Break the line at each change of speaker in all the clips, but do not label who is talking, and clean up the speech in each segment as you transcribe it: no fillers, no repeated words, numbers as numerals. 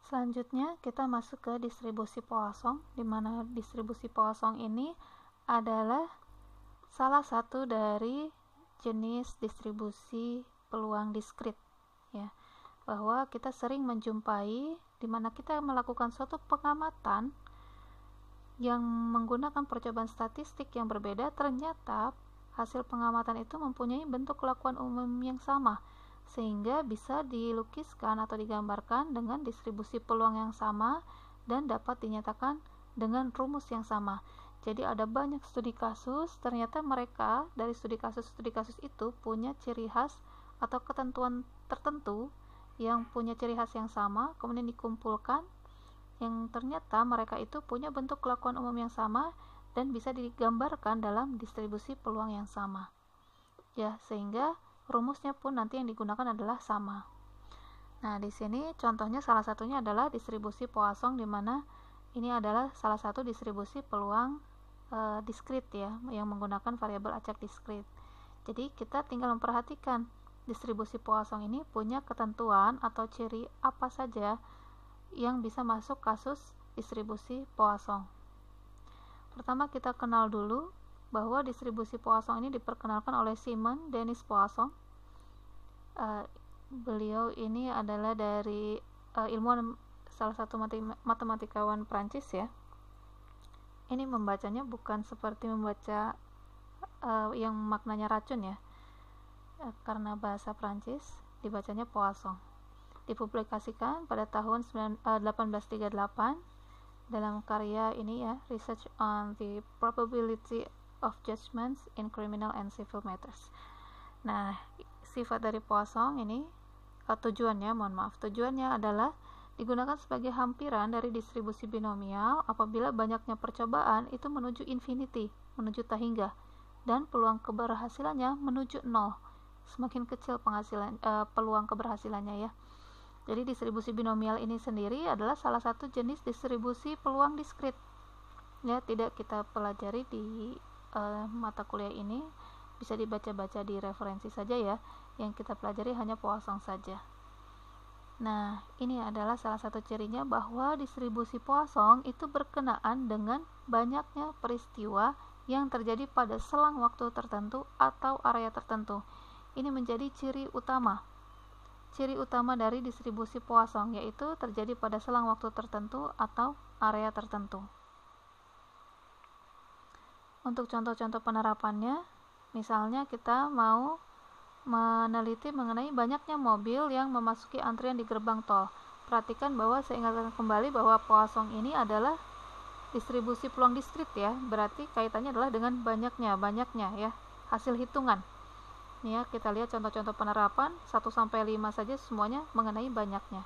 Selanjutnya kita masuk ke distribusi Poisson, di mana distribusi Poisson ini adalah salah satu dari jenis distribusi peluang diskrit, ya, bahwa kita sering menjumpai di mana kita melakukan suatu pengamatan yang menggunakan percobaan statistik yang berbeda, ternyata hasil pengamatan itu mempunyai bentuk kelakuan umum yang sama, sehingga bisa dilukiskan atau digambarkan dengan distribusi peluang yang sama dan dapat dinyatakan dengan rumus yang sama. Jadi ada banyak studi kasus, ternyata mereka dari studi kasus itu punya ciri khas atau ketentuan tertentu yang punya ciri khas yang sama, kemudian dikumpulkan, yang ternyata mereka itu punya bentuk kelakuan umum yang sama dan bisa digambarkan dalam distribusi peluang yang sama, ya, sehingga rumusnya pun nanti yang digunakan adalah sama. Nah, di sini contohnya salah satunya adalah distribusi Poisson, di mana ini adalah salah satu distribusi peluang diskrit, ya, yang menggunakan variabel acak diskrit. Jadi kita tinggal memperhatikan distribusi Poisson ini punya ketentuan atau ciri apa saja yang bisa masuk kasus distribusi Poisson. Pertama kita kenal dulu bahwa distribusi Poisson ini diperkenalkan oleh Simon Denis Poisson. Beliau ini adalah dari ilmuwan, salah satu matematikawan Prancis, ya. Ini membacanya bukan seperti membaca yang maknanya racun, ya, karena bahasa Prancis dibacanya Poisson. Dipublikasikan pada tahun 1838 dalam karya ini, ya, Research on the Probability of Judgments in Criminal and Civil Matters. Nah, sifat dari Poisson ini, tujuannya adalah digunakan sebagai hampiran dari distribusi binomial apabila banyaknya percobaan itu menuju infinity, menuju tak hingga, dan peluang keberhasilannya menuju 0. Semakin kecil peluang keberhasilannya, ya. Jadi distribusi binomial ini sendiri adalah salah satu jenis distribusi peluang diskrit, ya, tidak kita pelajari di mata kuliah ini, bisa dibaca-baca di referensi saja, ya. Yang kita pelajari hanya Poisson saja. Nah, ini adalah salah satu cirinya bahwa distribusi Poisson itu berkenaan dengan banyaknya peristiwa yang terjadi pada selang waktu tertentu atau area tertentu. Ini menjadi ciri utama dari distribusi Poisson, yaitu terjadi pada selang waktu tertentu atau area tertentu. Untuk contoh-contoh penerapannya, misalnya kita mau meneliti mengenai banyaknya mobil yang memasuki antrian di gerbang tol. Perhatikan bahwa saya ingatkan kembali bahwa Poisson ini adalah distribusi peluang diskrit, ya. Berarti kaitannya adalah dengan banyaknya, ya, hasil hitungan. Ini, ya, kita lihat contoh-contoh penerapan 1 sampai 5 saja semuanya mengenai banyaknya.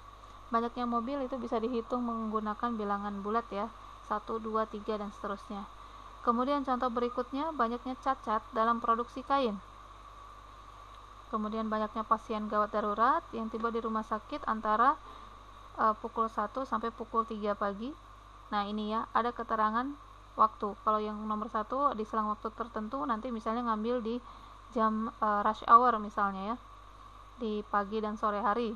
Banyaknya mobil itu bisa dihitung menggunakan bilangan bulat, ya. 1, 2, 3 dan seterusnya. Kemudian contoh berikutnya, banyaknya cacat dalam produksi kain. Kemudian banyaknya pasien gawat darurat yang tiba di rumah sakit antara pukul 1 sampai pukul 3 pagi. Nah, ini, ya, ada keterangan waktu. Kalau yang nomor 1 di selang waktu tertentu, nanti misalnya ngambil di jam rush hour misalnya, ya, di pagi dan sore hari.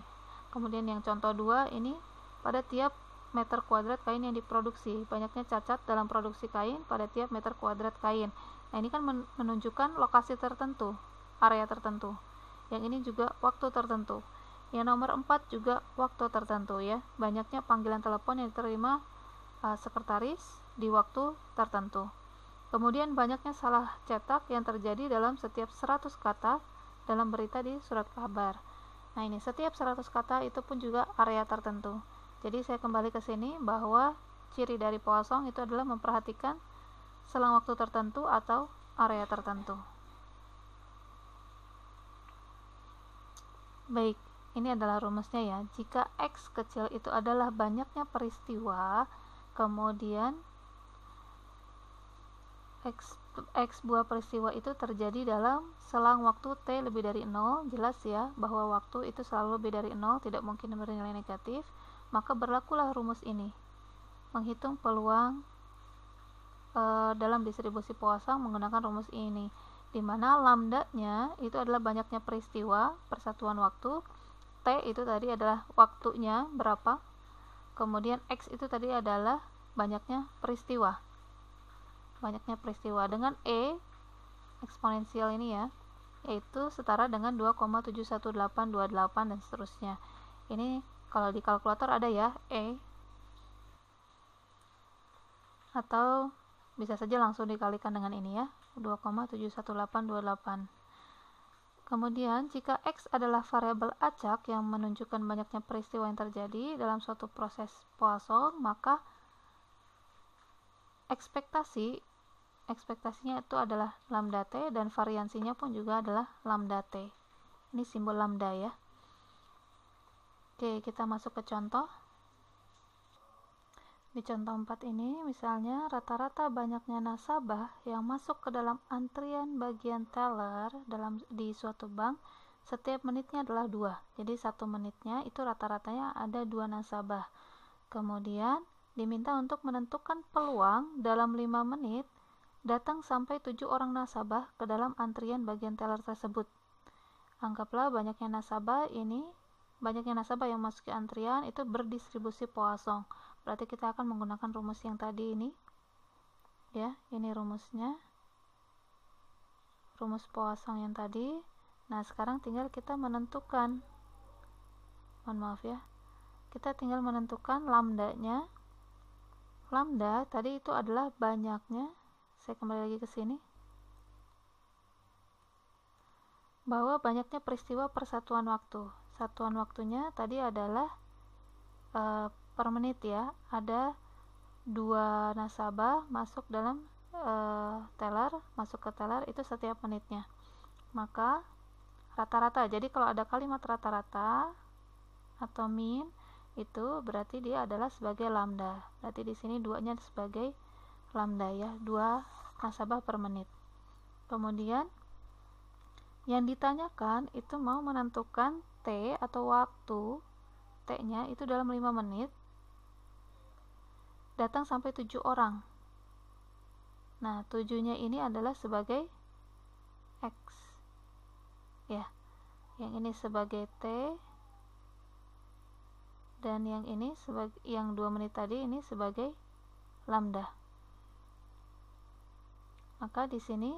Kemudian yang contoh 2 ini pada tiap meter kuadrat kain yang diproduksi, banyaknya cacat dalam produksi kain pada tiap meter kuadrat kain. Nah, ini kan menunjukkan lokasi tertentu, area tertentu. Yang ini juga waktu tertentu. Yang nomor 4 juga waktu tertentu, ya, banyaknya panggilan telepon yang diterima sekretaris di waktu tertentu. Kemudian banyaknya salah cetak yang terjadi dalam setiap 100 kata dalam berita di surat kabar. Nah, ini setiap 100 kata itu pun juga area tertentu. Jadi saya kembali ke sini bahwa ciri dari Poisson itu adalah memperhatikan selang waktu tertentu atau area tertentu. Baik, ini adalah rumusnya, ya. Jika X kecil itu adalah banyaknya peristiwa, kemudian X buah peristiwa itu terjadi dalam selang waktu T lebih dari 0, jelas, ya, bahwa waktu itu selalu lebih dari 0, tidak mungkin bernilai negatif, maka berlakulah rumus ini. Menghitung peluang dalam distribusi Poisson menggunakan rumus ini, di mana lambdanya itu adalah banyaknya peristiwa per satuan waktu, T itu tadi adalah waktunya berapa, kemudian X itu tadi adalah banyaknya peristiwa. Dengan E eksponensial ini ya, yaitu setara dengan 2,71828 dan seterusnya. Ini kalau di kalkulator ada ya E, atau bisa saja langsung dikalikan dengan ini ya, 2,71828. Kemudian jika X adalah variabel acak yang menunjukkan banyaknya peristiwa yang terjadi dalam suatu proses Poisson, maka ekspektasinya itu adalah lambda T, dan variansinya pun juga adalah lambda T. Ini simbol lambda ya. Oke, kita masuk ke contoh. Di contoh 4 ini misalnya rata-rata banyaknya nasabah yang masuk ke dalam antrian bagian teller di suatu bank setiap menitnya adalah 2. Jadi 1 menitnya itu rata-ratanya ada 2 nasabah. Kemudian diminta untuk menentukan peluang dalam 5 menit datang sampai 7 orang nasabah ke dalam antrian bagian teller tersebut. Anggaplah banyaknya nasabah yang masuk ke antrian itu berdistribusi Poisson. Berarti kita akan menggunakan rumus yang tadi ini. Ya, ini rumusnya. Rumus Poisson yang tadi. Nah, sekarang tinggal kita menentukan. Kita tinggal menentukan lambdanya. Lambda tadi itu adalah banyaknya. Saya kembali lagi ke sini. Bahwa banyaknya peristiwa per satuan waktu. Satuan waktunya tadi adalah per menit ya, ada 2 nasabah masuk dalam masuk ke teller itu setiap menitnya. Maka rata-rata, jadi kalau ada kalimat rata-rata atau min itu berarti dia adalah sebagai lambda. Berarti di sini 2-nya sebagai lambda ya, 2 nasabah per menit. Kemudian yang ditanyakan itu mau menentukan T atau waktu T-nya itu dalam 5 menit datang sampai 7 orang. Nah, 7-nya ini adalah sebagai X. Ya. Yang ini sebagai T, dan yang ini yang 2 menit tadi ini sebagai lambda. Maka di sini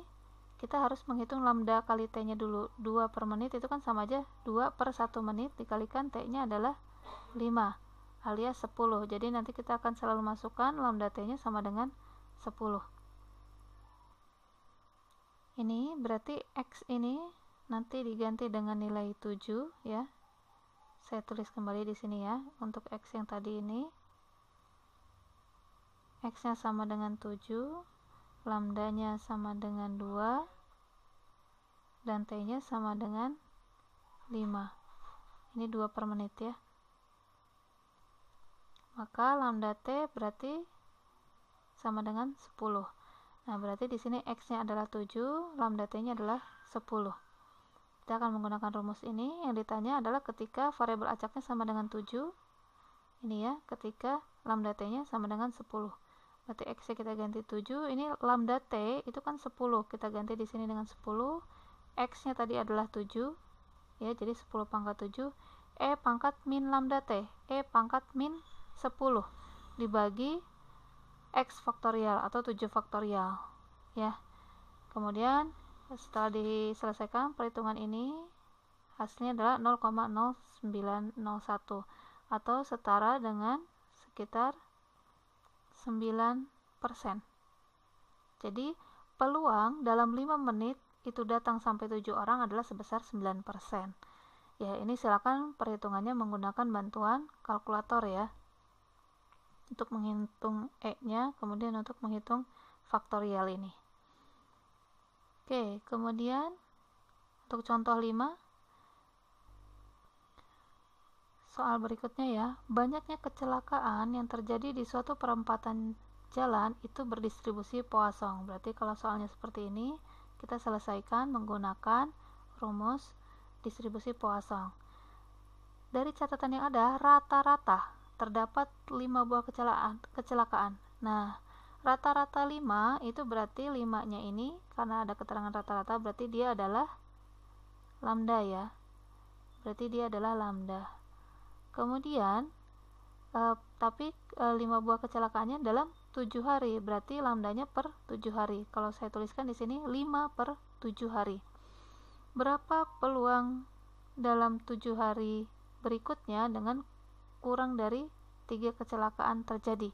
kita harus menghitung lambda kali T-nya dulu. 2 per menit itu kan sama aja 2 per 1 menit dikalikan T-nya adalah 5 alias 10. Jadi nanti kita akan selalu masukkan lambda T-nya sama dengan 10. Ini berarti X ini nanti diganti dengan nilai 7 ya. Saya tulis kembali di sini ya. Untuk X yang tadi ini X-nya sama dengan 7, lambdanya sama dengan 2, dan T-nya sama dengan 5. Ini 2 per menit ya. Maka lambda T berarti sama dengan 10. Nah, berarti di sini X-nya adalah 7, lambda T-nya adalah 10. Kita akan menggunakan rumus ini. Yang ditanya adalah ketika variabel acaknya sama dengan 7. Ini ya, ketika lambda T-nya sama dengan 10. Berarti X-nya kita ganti 7. Ini lambda T itu kan 10. Kita ganti di sini dengan 10. X-nya tadi adalah 7. Ya, jadi 10 pangkat 7. E pangkat min lambda T. E pangkat min 10 dibagi X faktorial atau 7 faktorial ya. Kemudian setelah diselesaikan perhitungan ini, hasilnya adalah 0,0901 atau setara dengan sekitar 9%. Jadi peluang dalam 5 menit itu datang sampai 7 orang adalah sebesar 9%. Ya, ini silakan perhitungannya menggunakan bantuan kalkulator ya, untuk menghitung E-nya, kemudian untuk menghitung faktorial ini. Oke, kemudian untuk contoh 5, soal berikutnya ya, banyaknya kecelakaan yang terjadi di suatu perempatan jalan itu berdistribusi Poisson. Berarti kalau soalnya seperti ini, kita selesaikan menggunakan rumus distribusi Poisson. Dari catatan yang ada, rata-rata terdapat 5 buah kecelakaan. Nah, rata-rata 5 itu berarti 5-nya ini karena ada keterangan rata-rata berarti dia adalah lambda ya. Berarti dia adalah lambda. Kemudian tapi 5 buah kecelakaannya dalam 7 hari, berarti lambdanya per 7 hari. Kalau saya tuliskan di sini 5 per 7 hari. Berapa peluang dalam 7 hari berikutnya dengan kurang dari 3 kecelakaan terjadi?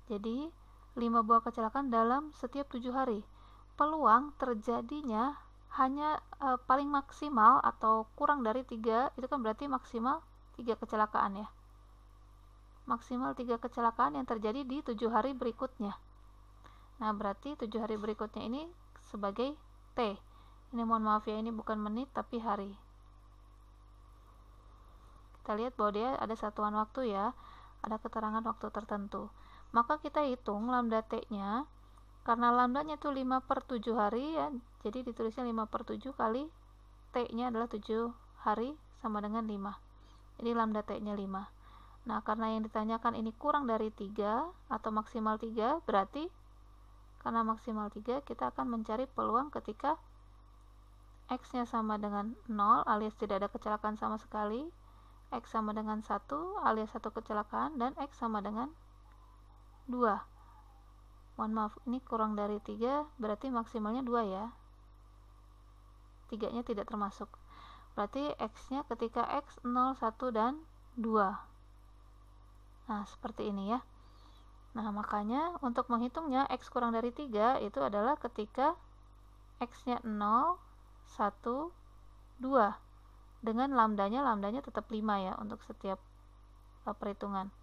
Jadi 5 buah kecelakaan dalam setiap 7 hari. Peluang terjadinya hanya paling maksimal atau kurang dari 3, itu kan berarti maksimal 3 kecelakaan ya. Maksimal 3 kecelakaan yang terjadi di 7 hari berikutnya. Nah, berarti 7 hari berikutnya ini sebagai T. Ini mohon maaf ya, ini bukan menit tapi hari. Kita lihat bahwa dia ada satuan waktu ya, ada keterangan waktu tertentu. Maka kita hitung lambda T-nya, karena lambdanya itu 5 per 7 hari ya, jadi ditulisnya 5 per 7 kali T-nya adalah 7 hari sama dengan 5. Jadi lambda T-nya 5. Nah, karena yang ditanyakan ini kurang dari 3 atau maksimal 3, berarti karena maksimal 3 kita akan mencari peluang ketika X-nya sama dengan 0 alias tidak ada kecelakaan sama sekali, X sama dengan 1 alias 1 kecelakaan, dan X sama dengan 2. Mohon maaf, ini kurang dari 3 berarti maksimalnya 2 ya. 3 nya tidak termasuk. Berarti X-nya ketika X 0, 1, dan 2. Nah, seperti ini ya. Nah, makanya untuk menghitungnya X kurang dari 3 itu adalah ketika X-nya 0, 1, 2. Dengan lambdanya tetap 5 ya untuk setiap perhitungan.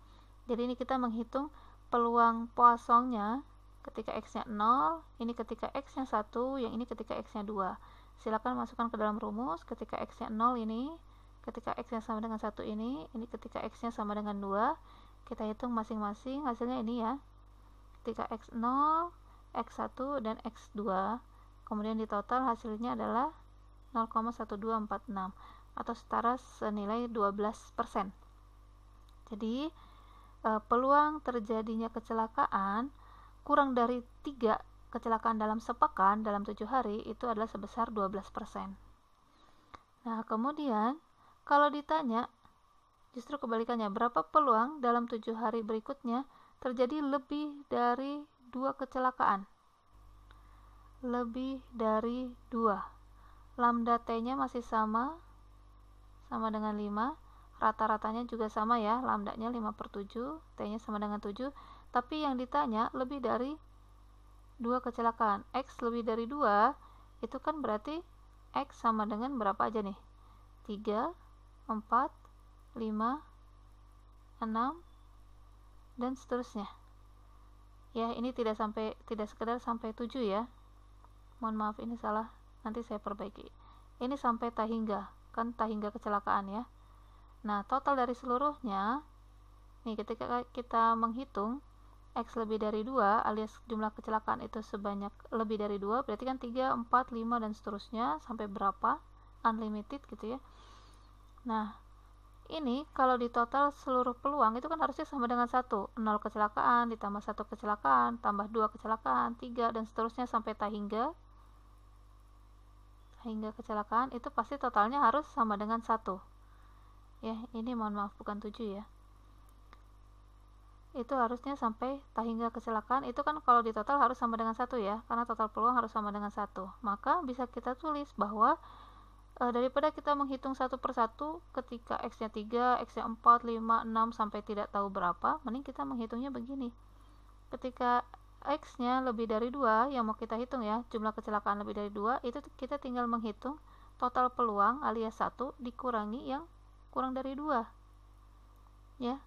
Jadi ini kita menghitung peluang Poissonnya ketika X-nya 0, ini ketika X-nya 1, yang ini ketika X-nya 2. Silakan masukkan ke dalam rumus ketika X-nya 0 ini, ketika X-nya sama dengan 1 ini ketika X-nya sama dengan 2. Kita hitung masing-masing hasilnya ini ya. Ketika X0, X1, dan X2. Kemudian di total hasilnya adalah 0,1246 atau setara senilai 12%. Jadi peluang terjadinya kecelakaan kurang dari 3 kecelakaan dalam sepekan dalam 7 hari itu adalah sebesar 12%. Nah, kemudian kalau ditanya justru kebalikannya, berapa peluang dalam 7 hari berikutnya terjadi lebih dari 2 kecelakaan? Lebih dari 2. Lambda T-nya masih sama dengan 5. Rata-ratanya juga sama ya, lambdanya 5 per 7, T-nya sama dengan 7. Tapi yang ditanya lebih dari 2 kecelakaan. X lebih dari 2, itu kan berarti X sama dengan berapa aja nih? 3, 4, 5, 6, dan seterusnya. Ya, ini tidak sekedar sampai 7 ya. Mohon maaf, ini salah. Nanti saya perbaiki. Ini sampai tahingga, kan tahingga kecelakaan ya. Nah, total dari seluruhnya, nih ketika kita menghitung X lebih dari 2 alias jumlah kecelakaan itu sebanyak lebih dari 2, berarti kan 3, 4, 5, dan seterusnya sampai berapa? Unlimited gitu ya. Nah, ini kalau di total seluruh peluang itu kan harusnya sama dengan 1. 0 kecelakaan ditambah 1 kecelakaan tambah 2 kecelakaan, 3, dan seterusnya sampai tahingga kecelakaan, itu pasti totalnya harus sama dengan 1 ya. Ini mohon maaf bukan 7 ya, itu harusnya sampai tahingga kecelakaan, itu kan kalau di total harus sama dengan 1 ya, karena total peluang harus sama dengan 1. Maka bisa kita tulis bahwa daripada kita menghitung satu persatu ketika X-nya 3, X-nya 4, 5, 6 sampai tidak tahu berapa, mending kita menghitungnya begini. Ketika X-nya lebih dari 2, yang mau kita hitung ya, jumlah kecelakaan lebih dari 2, itu kita tinggal menghitung total peluang alias 1 dikurangi yang kurang dari 2 ya.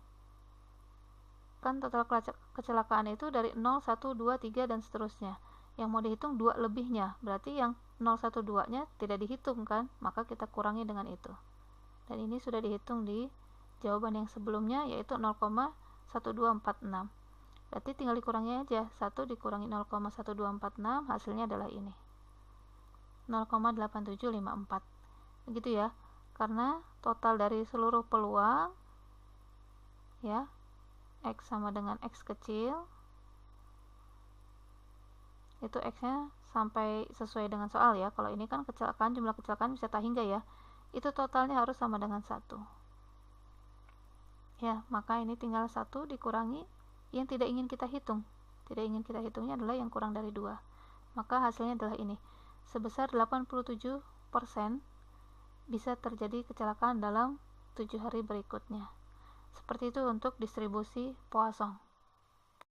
Kan total kecelakaan itu dari 0, 1, 2, 3, dan seterusnya. Yang mau dihitung 2 lebihnya, berarti yang 0, 1, 2 nya tidak dihitung kan, maka kita kurangi dengan itu. Dan ini sudah dihitung di jawaban yang sebelumnya, yaitu 0,1246. Berarti tinggal dikurangi aja, 1 dikurangi 0,1246, hasilnya adalah ini, 0,8754. Begitu ya, karena total dari seluruh peluang ya, X sama dengan X kecil, itu X-nya sampai sesuai dengan soal ya. Kalau ini kan kecelakaan, jumlah kecelakaan bisa tahingga ya, itu totalnya harus sama dengan 1. ya, maka ini tinggal 1 dikurangi yang tidak ingin kita hitung. Tidak ingin kita hitungnya adalah yang kurang dari 2. Maka hasilnya adalah ini. Sebesar 87% bisa terjadi kecelakaan dalam 7 hari berikutnya. Seperti itu untuk distribusi Poisson.